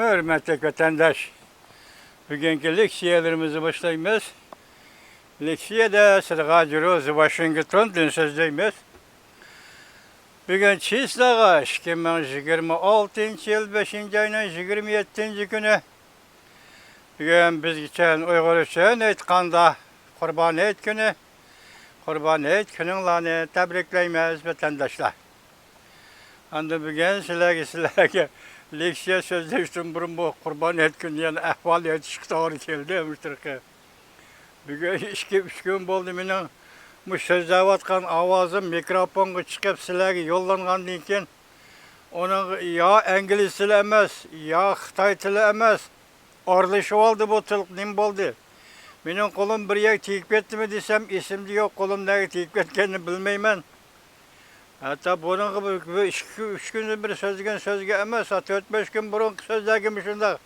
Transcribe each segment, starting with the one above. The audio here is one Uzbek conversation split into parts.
Hürmetli vatandaş, bugünkü leksiyalarımızı başlayımız. Leksiyada Sırgacıroz Washington sözdeyimiz. Bugün Çislağa 2026 yıl 5. ayının 27. günü. Bugün biz geçen Uygur için aytkanda Kurban Hayit günü. Kurban Hayit gününlerini tebrikleyimiz vatandaşlar. Anda bugün sizlerge leksiya sözleştim burun bu Kurban Hayit günü yani ahval yetişik doğru geldi demiştir ki. Bugün 2-3 gün oldu benim bu sözlevatkan avazım mikrofonga çıkıp sizlerge yollangandan keyin onun ya İngiliz tili emas, ya Xitoy tili emas. Aralashib oldu bu til, nim bo'ldi? Mening qo'lim bir yer tegib ketdimi desam, esimda yo'q, qo'limdagi tegib ketganini bilmayman. Hatta bunun gibi 2-3 gün bir sözgen sözge emas, 4-5 gün burun sözlergim şunda.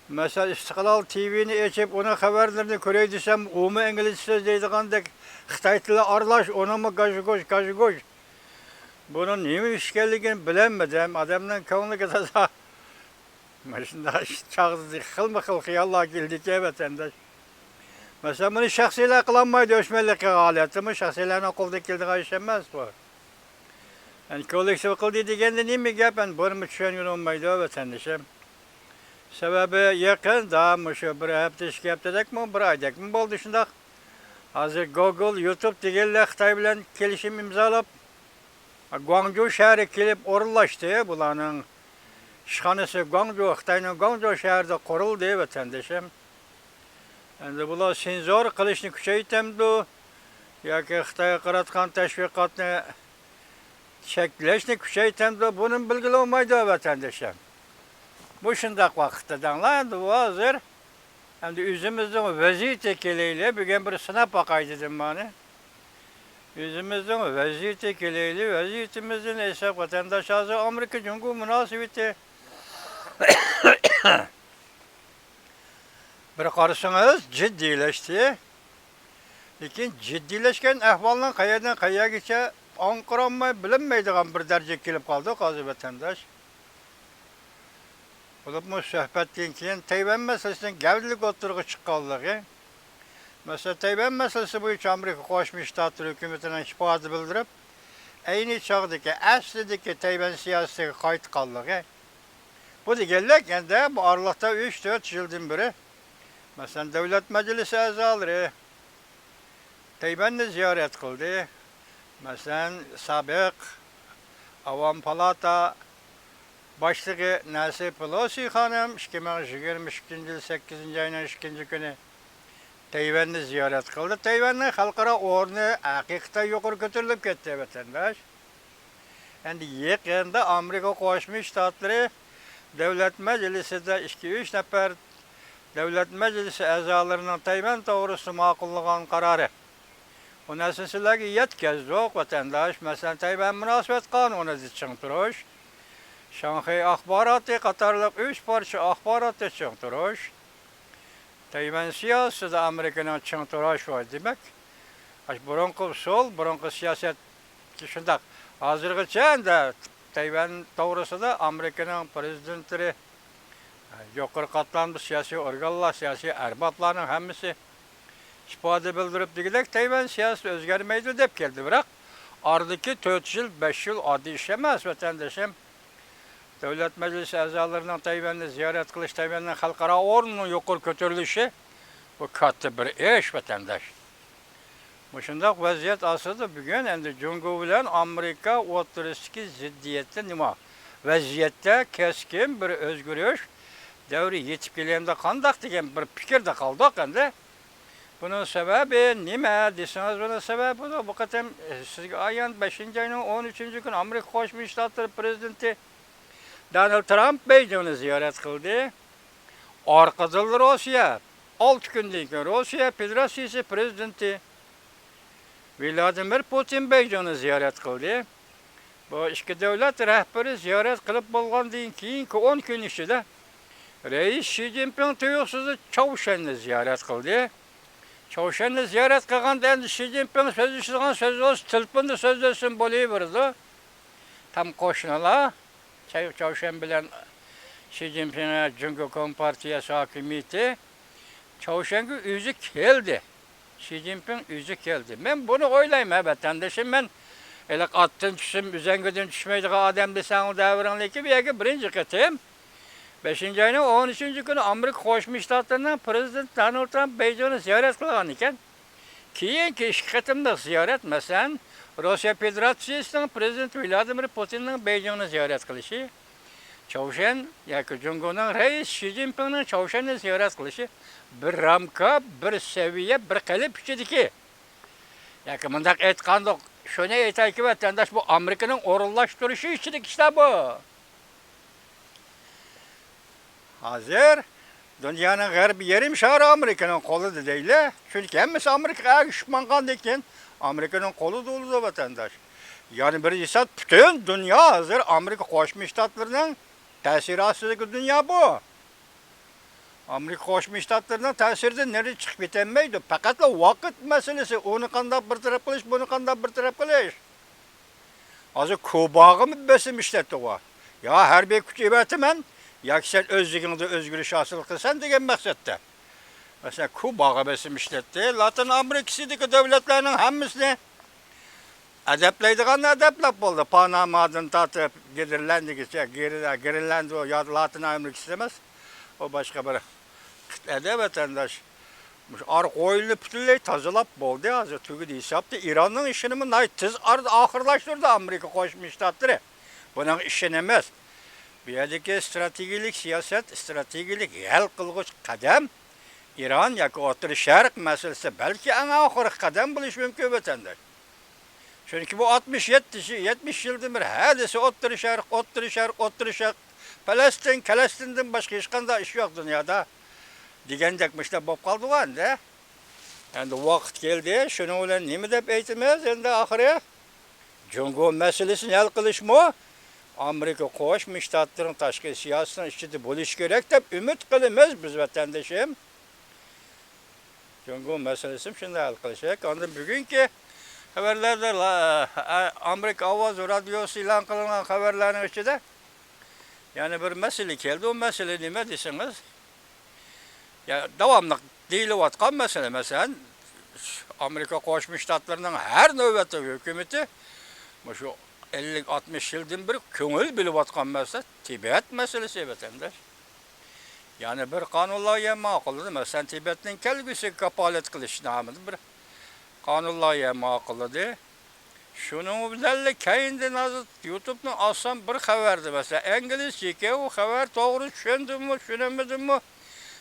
Mesela İstiklal TV'ni açıp ona haberlerini görey desem, o mu İngiliz söz deydiğandek Xitoy tili aralash, ona mı gajgoş. Bunun nemi işgalligini bilemedim. Adamdan ko'ngli ketsa. Şunda çağızdı, xilma-xil xiyallar keldi ki vatandaş. Mesela bunu şahsiylar qılanmaydı, öşmellikке aletimi şahsiylarning qo'lda keldiği iş emas bu. Yani kollektiv qildi deganda nima gap? Buni tushungan olmaydi vatandaşım. Sebebi yaqin daha şu bir hafta 2 haftadakmi, bir oydakmi bo'ldi shundoq. Hozir Google, YouTube deganlar Xitoy bilan kelishim imzolab Guangzhou shahri kelib o'rinlashdi. Bularning ishxonasi Guangzhou, Xitoyning Guangzhou shahrida qurildi vatandaşım. Endi bular senzor qilishni kuchaytirdi yoki Xitoyga qaratgan tashviqotni cheklashni kuchaytirdi, buni bilgili olmaydi vatandaşım. Bu shundoq vaqtdadanlar endi hozir endi o'zimizning vaziyat kelayli, bugun bir sinab boqay dedim mani. O'zimizning vaziyat kelayli, vaziyatimizni esa vatandaş hozir Amerika Jungo munosabati bir qarasangiz jiddiylashdi. Lekin jiddiylashgan ahvolning qayerdan qayergacha aniqlanmay bilinmaydigan bir darajaga kelib qoldik hozir vatandaş. Bu suhbatdan keyin Tayvan masalasidan gavdalik o'tirg'i chiqqanligi. Mesela Tayvan masalasi bo'yicha Amerika Qo'shma Shtatlar hukumatining shikoyat bildirib, ayni chog'dagi aslidagi Tayvan siyosatiga qaytganligi. Bu deganlar endi bu oralikda 3-4 yildan beri mesela Davlat Majlisi a'zolari Tayvanni ziyorat qildi. Mesela sobiq Avam Palata başlığı Nancy Pelosi hanım 2022 yıl 8. ayının 2. günü Tayvanni ziyorat qildi. Tayvanning xalqaro o'rni haqiqatan yuqori ko'tarilib ketdi vatandaş. Endi yaqinda Amerika Qo'shma Shtatlari Davlat Majlisida 2-3 nafar Davlat Majlisi a'zolarining Tayvan to'g'risida ma'qullagan qarori. Bu narsalarga yetkazdik vatandaş. Mesela Tayvan munosabat qonunini tushuntirish, Shanxay axboroti qatorliq 3 parcha axborotni tushuntirish, Tayvan siyosatida Amerikaning tushuntirish var demak. Burunqi sol, burunqi siyosat shundoq. Hozirgacha endi Tayvan to'g'risida Amerikaning prezidentlari yuqori qatlamli siyosiy organlar, siyosiy arboblarning hammasi ifoda bildirib degidek Tayvan siyosati o'zgarmaydi deb keldi. Biroq oradagi 4 yil, 5 yil oddiy ish emas vatandaşım. Davlat Majlisi a'zolarining Tayvanni ziyorat qilish, Tayvanning xalqaro o'rnining yuqori ko'tarilishi bu katta bir ish vatandaş. Bu shundoq vaziyat aslida bugun endi Jungo bilan Amerika o'rtasidagi ziddiyatda nima? Vaziyatda keskin bir o'zgarish davri yetib kelganda qandaq degan bir fikrda qoldik endi. Bunun sebebi nima desangiz, bunun sebebi bu qatam sizga ayon 5. ayning 13. kuni Amerika Qo'shma Shtatlari prezidenti Donald Trump Beijingni ziyorat qildi. Orqadan Rossiya 6 kundan keyin Rossiya Federatsiyasi prezidenti Vladimir Putin Beijingni ziyorat qildi. Bu ikki davlat rahbari ziyorat qilib bo'lgandan keyingi 10 kun ichida Reis Xi Jinping tuyuqsiz Choshenni ziyorat qildi. Choshenni ziyorat qilganda endi Xi Jinping so'zlashgan so'z telefonda so'zlasin bo'laverdi. Tam qo'shnilar Choshen bilan Xi Jinping'e Cumhuriyet Kompartiyası hakimiyeti Çavuşengi yüzü geldi. Xi Jinping yüzü geldi. Ben bunu oylayayım vatandaşım. Ben öyle attın düşüm, üzengiden düşmeydik adam desen o devranlıki bir birinci kıtım. 5. ayının 13. günü Amerika Koşmuş Ştatları'nın Prezident Donald Trump Beijing'i ziyaret kılgan iken keyinki iş kıtımda ziyaret mesela Rusya Federasyası'nın Prezident Vladimir Putin'in Beijing'i ziyaret kılışı, Çavuşen, yani Cumhurbaşkanı Reis Xi Jinping'in Çavuşen'i ziyaret kılışı bir ramka, bir seviye, bir kalıp içindeki. Yani bundak etkandık, şunu etay ki vatandaş bu Amerika'nın orullaştırışı içindeki işte bu. Hazır dünyanın garbi yerim şarı Amerika'nın kolu da değil. Çünkü hemmesi Amerika'ya düşman kandıkken Amerika'nın kolu dolu da vatandaş. Yani birincisi bütün dünya hazır Amerika Koşmuş Ştatları'nın tesiratsızlık dünya bu. Amerika Koşmuş Ştatları'nın tesirde nereye çıkıp bitenmeydi. Fakat vakit meselesi. Onu kanda bir taraf kılış, bunu kanda bir taraf kılış. Hazır Kuba'yı mı besim işletti o? Ya her bir küçük ibetimen ya ki sen özlüğünde özgürlüğü hasıl kılsan degen maksatda. Mesela Kuba'yı besim işletti. Latin Amerika'daki devletlerinin hemmisini edeplaydıqanı edeplap oldu. Panama'dan tatı girirlendi o ya Latin Amerika'sı demez. O başka bir kitlede vatandaş. Ar koyulu bütünlüğü tazılap oldu. Hazır tügü hesaptı. İran'ın işini mi tez ahırlaştırdı Amerika Koşmuş Ştatları. Bunun işini emez. Bir yerdeki stratejilik siyaset, stratejilik hal kılgıç kadem İran yaki Orta Şark meselesi belki en ahırı kadem buluş mümkün vatandaş. Çünkü bu 70 yıldır bir hadise Orta Şark, Palestin'den başka hiç kanda iş yok dünyada. Digendekmişler bop kaldı var da. Yani vakit geldi, şunu öyle nemi de eğitimiz, yani ahire Cumhuriyet meselesini hal kılış mı? Amerika Koşmuş Ştatları'nın taşkı siyasetinin içinde buluş gerek de ümit kılımız biz vatandaşım. Cumhuriyet meselesini şimdi hal kılışacak. Ondan bugünkü haberlerde Amerika Avaz Radyosu ilan kılınan haberlerin içinde yani bir mesele geldi. O mesele ne desiniz? Ya devamlı değil vatkan mesele mesela Amerika Koşmuş Ştatları'nın her nöbette hükümeti şu 50-60 yıldan bir köngül bilip atkan mesele Tibet meselesi vatandaş. Yani bir kanunla makuludur. Mesela Tibet'in kelgisi kapalet kılış namıdır. Bir kanunla makuludur. Şunun bilerle keyinden azı YouTube'dan alsam bir haberdi mesela. İngilizce o haber doğru düşündüm mü, düşünemedim mi?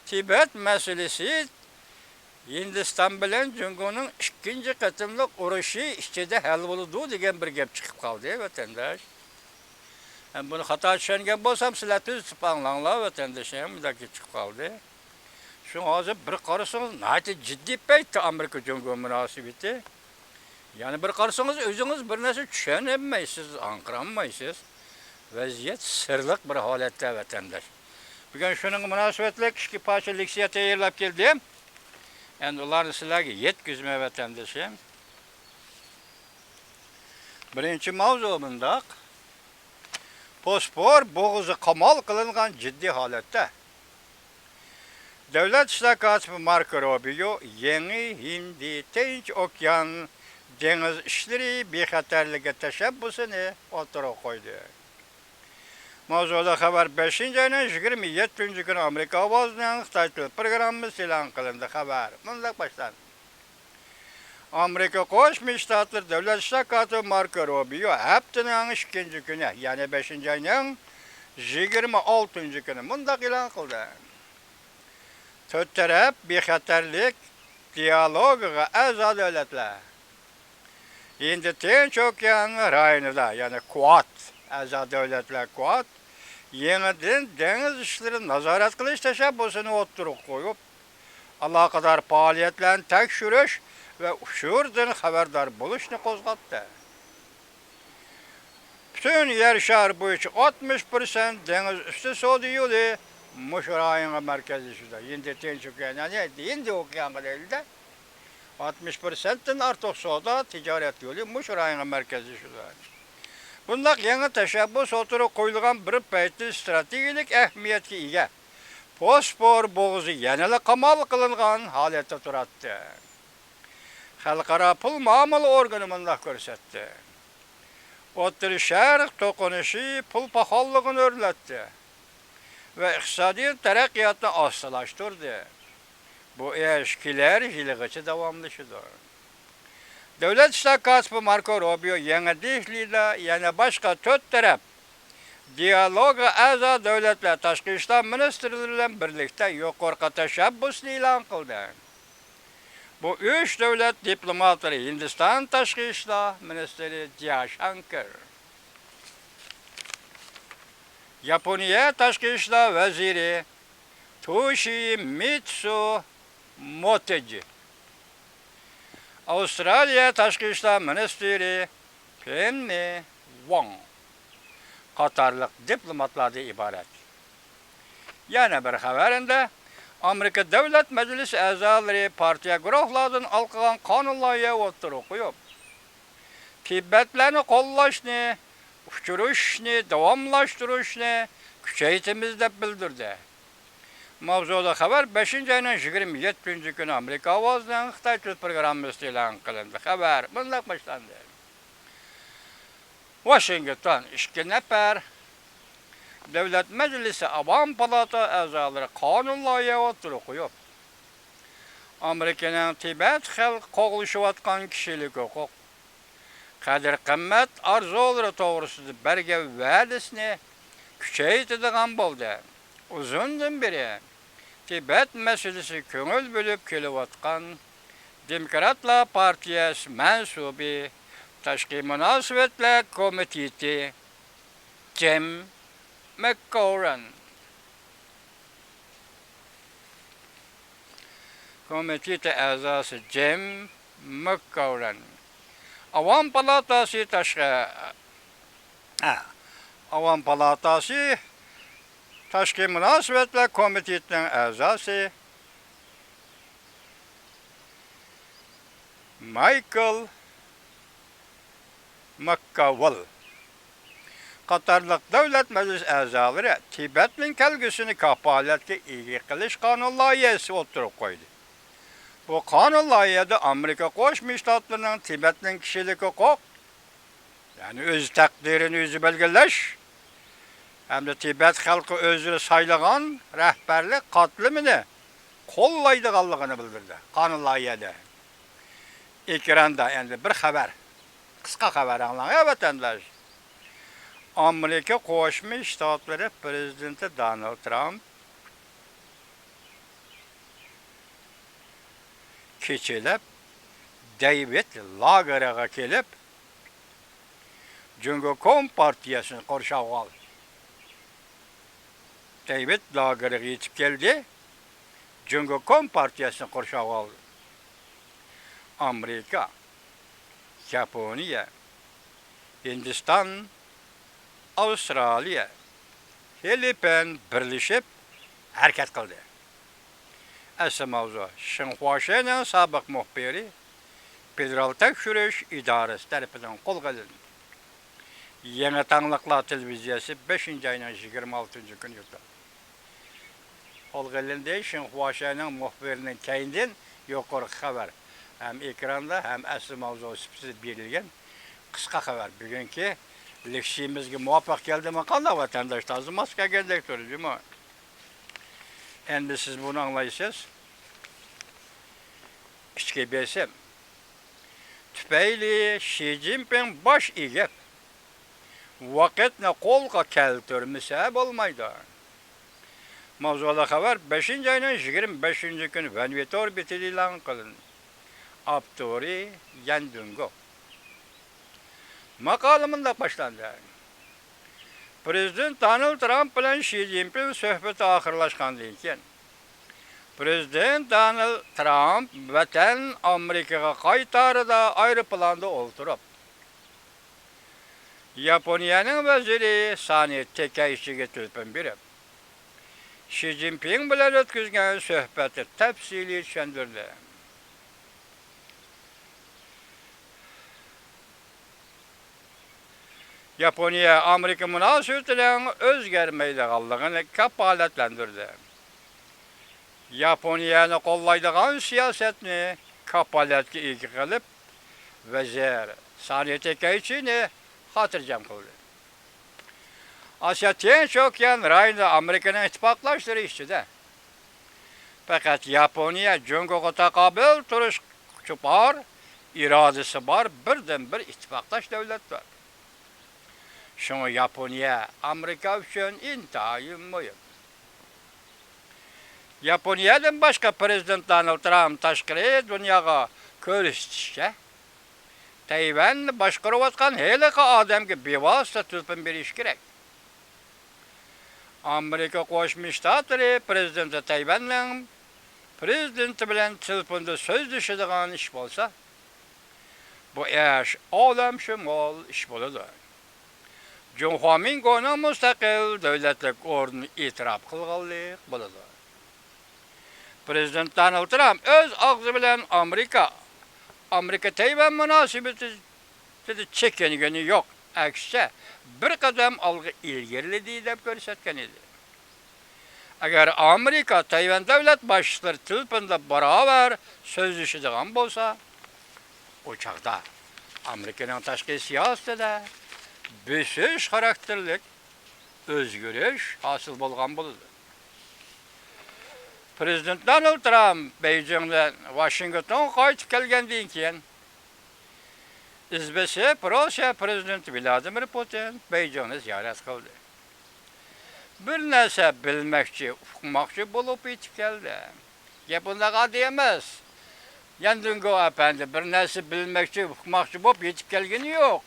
Tibet meselesi Hindistan bilen Cumhur'un ikinci katımlık uğraşı içinde hal bulundu diyen bir gap çıkıp kaldı vatandaş. Yani bunu hata düşüngen bolsam sizler tüzüp anlanlar vatandaşım bir dakika çıkıp kaldı. Şu hazır bir karısınız nahiyeti ciddi peytti Amerika Cumhur münasebeti. Yani bir karısınız özünüz bir nesi düşünemeysiz, andıramayısınız. Vaziyet sırlık bir halette vatandaş. Bugün şunun münasebetli kişi parça leksiyete yerlap geldim. Yani onların silahı yetkizme vatandaşım. Birinci mavzumunda fosfor boğuzu kamal kılıngan ciddi halette. Devlet İşler Katibi Marco Rubio yeni Hindi Tinç Okyan deniz işleri bexatarlığı teşebbüsünü ortaya koydu. Mavzuda haber 5. ayının 27. günü Amerika Avazı'nın Xitay programı ilan kılındı haber. Bundan baştan. Amerika Koşmuş Ştatları Devlet İşler Katibi Marco Rubio haftanın 2. günü yani 5. ayının 26. günü bundan ilan kıldı. Tört taraf bexatarlık diyaloga azad devletler. Şimdi Tinç Okyanı rayonunda yani Quad, azad devletler Quad, yeniden deniz işleri nazaret kılış teşebbüsünü oturup koyup, alakadar faaliyetlerini tekşürüş ve şuurdan haberdar buluşunu kozgattı. Bütün yer şehir boyunca 60% deniz üstü soğudu yolu, Muşur ayına merkezi şurada. Şimdi Tinç Okyanı, yani Hindi Okyanı değil de, 60%'den artık soğuda ticaret yolu Muşur ayına merkezi şurada. Bundaq yangi tashabbus o'tirib qo'yilgan bir paytda strategik ahamiyatga ega Bosfor bo'g'zi yanada qamal qilingan holatda turadi. Xalqaro pul muomala organi bundaq ko'rsatdi. O'rta Sharq to'qinishi pul paxolligini o'rlatdi va iqtisodiy taraqqiyotni osonlashtirdi. Bu ish kelar yilgacha davomlashidir. Davlat ishlar katibi Marko Rubio yangi Dehlida yana boshqa 4 taraf dialoga a'zo davlatlar tashqi ishlar ministrlari bilan birlikda yuqori tashabbusni e'lon qildi. Bu 3 davlat diplomatlari Hindiston tashqi ishlar ministri Jaishankar, Yaponiya tashqi ishlar vaziri Toshimitsu Motegi, Avstraliya tashqi ishlar ministri Penny Wong qatorliq diplomatlardan iborat. Yana bir xabarında Amerika Davlat Majlisi a'zolari partiya guruhlaridan olqigan qonun loyiha o'tirib qo'yib, Tibetlarni qo'llashni, uchirishni, davomlashtirishni kuchaytiramiz deb bildirdi. Mavzuda xabar 5-oyning 27-kuni Amerika ovozining Xitoy til programmasi e'lon qilindi. Xabar bunday boshlandi. Washington 2 nafar Davlat Majlisi Avam palata a'zolari qonun loyiha o'tirib qo'yib, Amerikaning Tibet xalq qo'g'lishayotgan kishilik huquq, qadr-qimmat arzulari to'g'risida bergan va'dasini kuchaytiradigan bo'ldi. Uzundan beri Tibet masalasi ko'ngil bo'lib kelayotgan Demokratlar partiyasi mansubi Tashqi munosabatlar komiteti Jim McGovern komiteti a'zosi Jim McGovern Avam palatasi Tashqi munosabatlar komitetining a'zosi Michael McCowell qatorliq davlat majlis a'zolari Tibetning kelgusini kafolatga ega qilish qonun loyihasi o'tirib qo'ydi. Bu qonun loyihasida Amerika Qo'shma Shtatlarining Tibetning kishilik huquq, ya'ni o'z taqdirini o'zi belgilash hamda Tibet xalqi o'zini saylagan rahbarlik qatlamini qo'llaydiganligini bildirdi. Qonun loyihasida ekranda endi bir xabar, qisqa xabar anglang vatandosh. Amerika Qo'shma Shtatlari prezidenti Donald Trump kechalab David lageriga kelib, Jungo Kompartiyasini qorshab oldi. David lageriga yetib keldi, Jungo Kompartiyasini qorshab oldi. Amerika, Yaponiya, Hindiston, Avstraliya, Filippin birlashib harakat qildi. Asl mavzu Xinhuaning sobiq muxbiri Federal tekshirish idorasi tarafidan qo'lga olindi. Yangi tangliqlar televiziyasi 5-oyning 26-kuni yurdi. Qo'lga olindi Xinhuaning muxbirining keyindan yuqori xabar ham ekranda ham asl mavzu sifatida berilgan qisqa xabar. Bugungi leksiyamizga muvaffaq keldimi qanday vatandoshlar Moskvaga keldik turibmi? Endi siz bunu anglaysiz. Ichki besim tufayli Xi Jinping bosh egib vaqtni qo'lga keltirmasa bo'lmaydi. Mavzuda xabar 5-oyning 25-kuni Vanvitor bitida e'lon qilindi. Abtori Yandungo. Maqolamda boshlandi. Prezident Donald Trump bilan Xi Jinping suhbati oxirlashgandan keyin Prezident Donald Trump vatan Amerikaga qaytarida aeroplanda o'ltirib, Yaponiyaning vaziri Sani Takaichiga telefon berib, Xi Jinping bilan o'tkazgan suhbati tafsiliy tushuntirdi. Yaponiya Amerika münasebetlerinin özgermeydiganlığını kapaletlendirdi. Yaponiyani kollaydigan siyasetni kapaletga ega qilib, vazir Saniyat Ekaychini xotirjam qildi. Asya Tinch okean rayonida Amerikaning ittifoqlashtirish faqat Yaponiya Jungoga taqobil turish kuchi bor, irodasi bor birdan-bir ittifoqlash davlat bor. Şunu Yaponiya Amerika üçün intayin muhim. Yaponiya'dan başka Prezident Donald Trump tashqari dunyoga ko'rsatishga Tayvanni boshqarayotgan heliqi odamga bevosita turpin berish kerak. Amerika Qo'shma Shtatlari prezidenti Tayvanning prezidenti bilan telefonda so'zlashadigan ish bo'lsa, bu ish olamshumol ish bo'ladi. Junxomingoning mustaqil davlatlik o'rnini e'tirof qilganlik bo'ladi. Prezident Donald Trump o'z og'zi bilan Amerika Tayvan munosabatida chekingani yo'q. Aksicha bir qadam olg'a ilgariladi deb ko'rsatgan edi. Agar Amerika Tayvan davlat boshliqlari telefonda barobar so'zlashadigan bo'lsa, o chaqda Amerikaning tashqi siyosatida besish xarakterlik o'zgarish hosil bo'lgan bo'ladi. Prezident Donald Trump Beijingdan Washington qaytib kelgandan keyin Rossiya prezidenti Vladimir Putin Beijingni ziyorat qildi. Bir narsa bilmoqchi, uqmoqchi bo'lib yetib keldi. Gap undaqa emas. Yandungo efendi bir narsa bilmoqchi, uqmoqchi bo'lib yetib kelgani yo'q.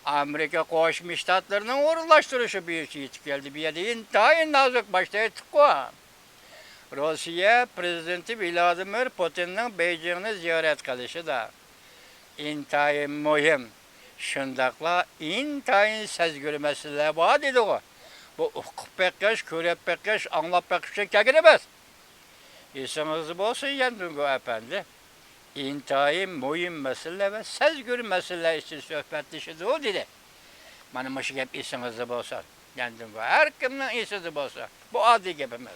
Amerika Qo'shma Shtatlarining o'rinlashtirishi bu yerga yetib keldi. Bu yerda intayin nozik boshda aytib-ku. Rossiya prezidenti Vladimir Putinning Beijingni ziyorat qilishida intayin muhim, shundaqla intayin sezgir masalalar bor dedi-ku. Bu o'qib beqish, ko'rib beqish, anglab beqish uchun kelgan emas. Esingizda bo'lsin, Yandungo efendi. İntayin muhim mesele ve sezgür mesele için söhbetleşidir o dedi. Bana bu gap esingizde bo'lsa, Yandungo her kimning esida bo'lsa, bu oddiy gap emas.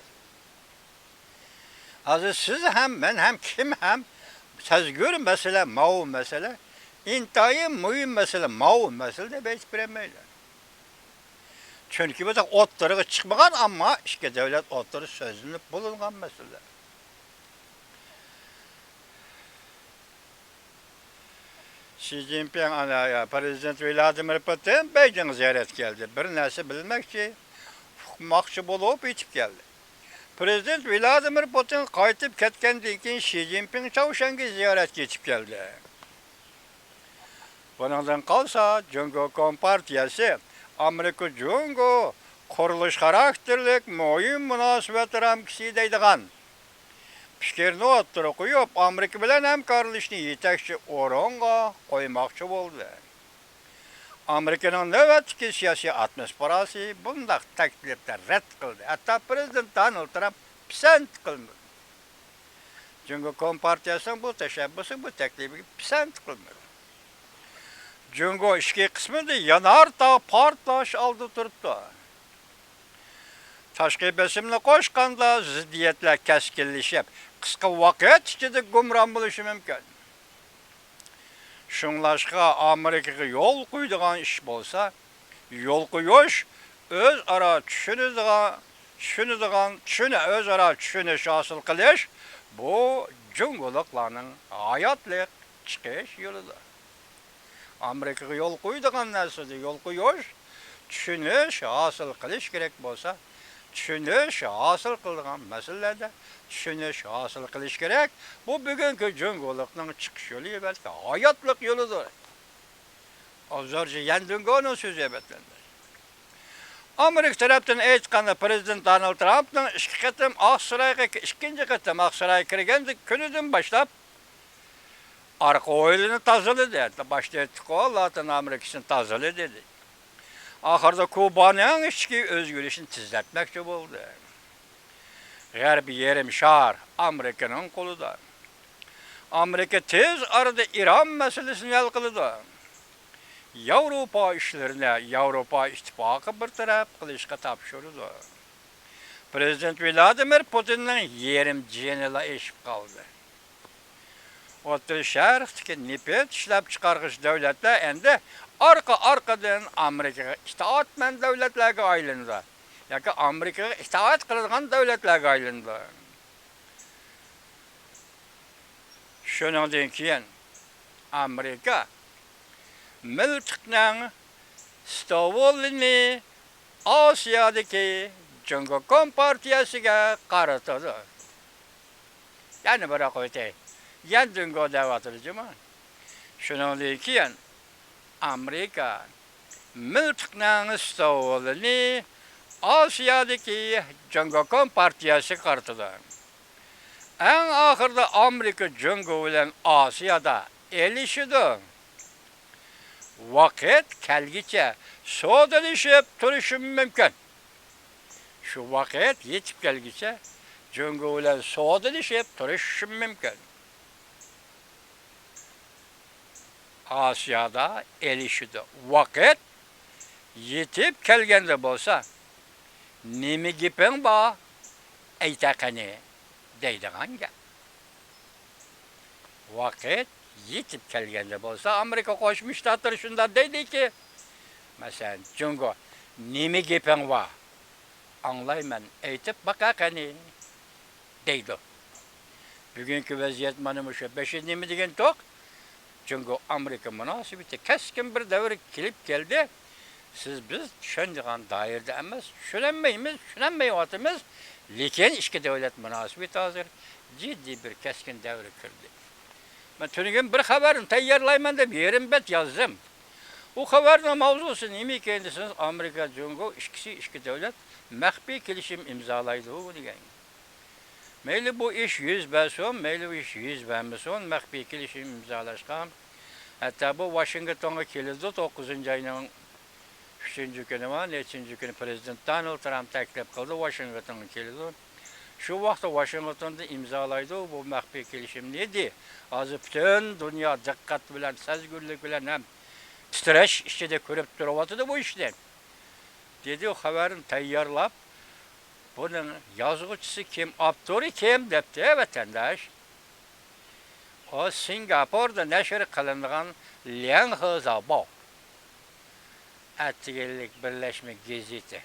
Hozir siz ham, men ham, kim ham sezgür mesele, ma'lum mesele, intayin muhim mesele, ma'lum mesele deb aytib bermaydi. Chunki bu da o'ttiriga chiqmagan, ammo ikki davlat o'ttiri so'zlanib bo'lgan masala. Xi Jinping Prezident Vladimir Putin Beijing ziyorat geldi. Bir narsa bilmoqchi, uqmoqchi bo'lib yetib keldi. Prezident Vladimir Putin qaytib ketgandan keyin Xi Jinping Chavshanga ziyoratga yetib keldi. Bundan qolsa, Jungo Kompartiyasi Amerika Jungo qurilish xarakterlik muhim munosabatlar hamkisi deydigan fikrni o'ttirib qo'yib, Amerika bilan hamkorlashni yetakchi o'ringa qo'ymoqchi bo'ldi. Amerikaning navbatdagi siyosiy atmosferasi bunday takliflarni rad qildi. Hatto prezident Donald Trump pisand qilmadi. Jungo Kompartiyasining bu tashabbusi, bu taklifiga pisand qilmadi. Jungo ishki qismida yanarta portlash oldi turibdi. Tashqi besimni qo'shganda ziddiyatlar keskinlashib, qisqa vaqt ichida gumron bo'lishi mumkin. Shunglashqa Amerikaga yo'l qo'ydigan ish bo'lsa, yo'l qo'yish o'zaro tushunish hosil qilish bu jungoliklarning hayotlik chiqish yo'lidir. Amerikaga yo'l qo'ydigan narsada yo'l qo'yish, tushunish hosil qilish kerak bo'lsa, tushunish hosil qilgan masalalarda tushunish hosil qilish kerak. Bu bugungi jungolikning chiqish yo'li emas, hayotlik yo'lidir. Hozircha Yandungoning so'zi aytildi. Amerika tarafdan aytganda Prezident Donald Trumpning ikkinchi qatam Oqsaroyga kirganda kunidan boshlab arqa o'yinini tozaladi. Boshda aytdi-ku, Latin Amerikasini tozaladi dedi. Ahırda Kuba'nın içki özgürlüğünü tizletmekçi oldu. G'arbiy yerim shar Amerikaning qo'lida. Amerika tez arada İran meselesini hal qildi. Yevropa işlerini Yevropa İttifakı bir taraf kılışqa tapşırdı. Prezident Vladimir Putin'nin yerim jenila eşip kaldı. O'rta Sharqdagi nefert ishlab chiqarg'ich davlatlar endi arqadan Amerikaga itoatmand davlatlarga aylandi. Yoki Amerikaga itoat qiladigan davlatlarga aylandi. Shuningdan keyin Amerika miltiqning Stovvolini Osiyodagi Jungo Kompartiyasiga qaratadi. Yani bırak öte. Yan Jungo devatırıcımı. Shuningdan keyin Amerika miltiqning Stovvolini Osiyodagi Jungo Kompartiyasiga qaratadi. En ahırda Amerika Jungo bilen Asiyada elişidi. Vakit kelgiçe so'dalashib turishim mumkin. Shu vaqt yetib kelgicha Jungo bilan so'dalashib turishim mumkin. Asiyada elishidi. Vaqt yetib kelganda bo'lsa, nima gaping bor? Aytaqani deydigan gap. Vaqt yetib kelganda bo'lsa, Amerika Qo'shma Shtatlari shunda deydiki, masalan, Jungo, nima gaping bor? Anglayman, aytib baqaqani deydi. Bugungi vaziyat mana shu. Beshi nima degan to'q? Jungo Amerika munosabati keskin bir davr kelib keldi. Siz biz tushunadigan doirada emas, tushunmayotimiz, lekin ikki davlat munosabati hozir jiddiy bir keskin davr kirdi. Ben tünügün bir haberini tayyorlayman deb yerim bet yazdım. O haberin mavzusu nima ekanligini Amerika Jungo ikki davlat maxfiy kelishim imzolaydi degan. Mayli bu ish yuz bersin, mayli bu ish yuz bermasin, maxfiy kelishim imzolashgan. Hatta bu Washingtonga keldi 9-oyning 3-kuni va 4-kuni prezident Donald Trump taklif qildi, Washingtonga keldi. Şu vaqtda Washingtonda imzolaydi bu maxfiy kelishim nedi? Hozir butun dunyo diqqat bilan, sezgurlik bilan ham titrash ichida ko'rib turyapti bu ishni. Dedi o xabarini tayyorlab, buning yozuvchisi kim, avtori kim debdi vatandosh. O Singapurda nashr qilingan Liang He Zhao Attirlik birlashma gazeti.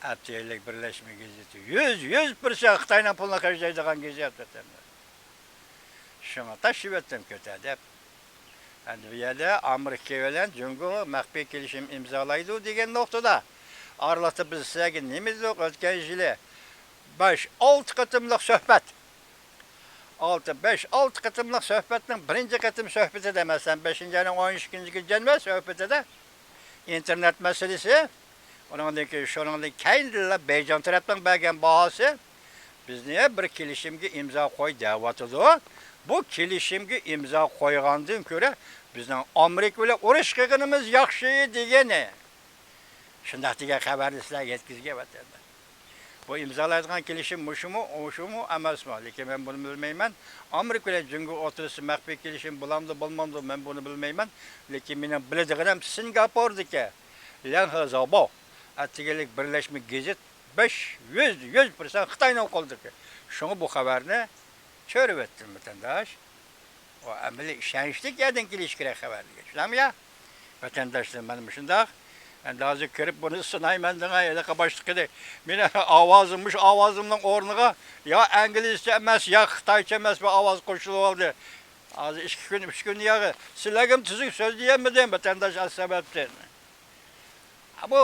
Attirlik birlashma gazeti. 100% Xitoydan pulni qarashlaydigan gazet vatandosh. Shunga tashib etdim ko'tadib. Endi bu yerda Amerika bilan Jungo maxfiy kelishim imzolaydi degan nuqtada aralatib biz sizga nima dedik o'tgan yili 5-6 qatimliq suhbat. 5-6 qatimliq suhbatning birinchi qatim suhbatida masalan 5-oyning 12-kungi janva suhbatida internet masalasi, shuningdek keyin Beijing tarafdan bergan bahosi bizni bir kelishimga imzo qo'y deyapti. Bu kelishimga imzo qo'ygandan ko'ra bizning Amerika bilan urush qilganimiz yaxshi degani. Shunday degan xabarni sizlarga yetkazgan. Bu imzolaydigan kelishim mushumu emasmi? Lekin men buni bilmayman. Amerika bilan Jungo o'rtasida maxfiy kelishim bo'lamdi, bo'lmamdi, men buni bilmayman. Lekin mening biladiganim Singapurdagi Liang He Zhao Attirlik birlashma gazet 100% Xitoydan qo'ldiki. Shunga bu xabarni ko'rib etdim vatandosh. O amali ishonchli yerdan kelish kerak xabarga. Tushunami ya? Vatandoshlar mana shunday. Endi hozir kirib buni sinayman degan elaqa boshliqida meni ovozimning o'rniga yo inglizcha emas, yo xitoycha emas bir ovoz qo'shilib oldi. Hozir 3 kun yog'i sizlarga tuzuk so'zlayapman vatandosh sababdan. Bu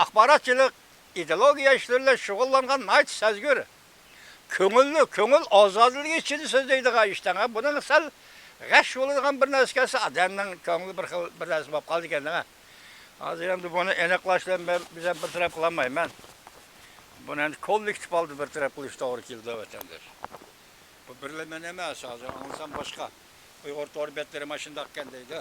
axborotchilik ideologiya ishlarida shug'ullangan nayt sezgur. Ko'ngil ozodligi ichida so'zlaydigan ishdan buni sal g'ash bo'ladigan bir narsasi odamning ko'ngli bir narsa bo'lib qoldi ekan. Hozir endi buni aniqlashdan biz ham bir taraf qilmayman. Buni endi kollektiv oldi bir taraf qilish to'g'ri keldi vatandosh. Bu birlama emas, hozir ansam boshqa. Uyg'ur to'rbetlari mana shunday ekan deydi.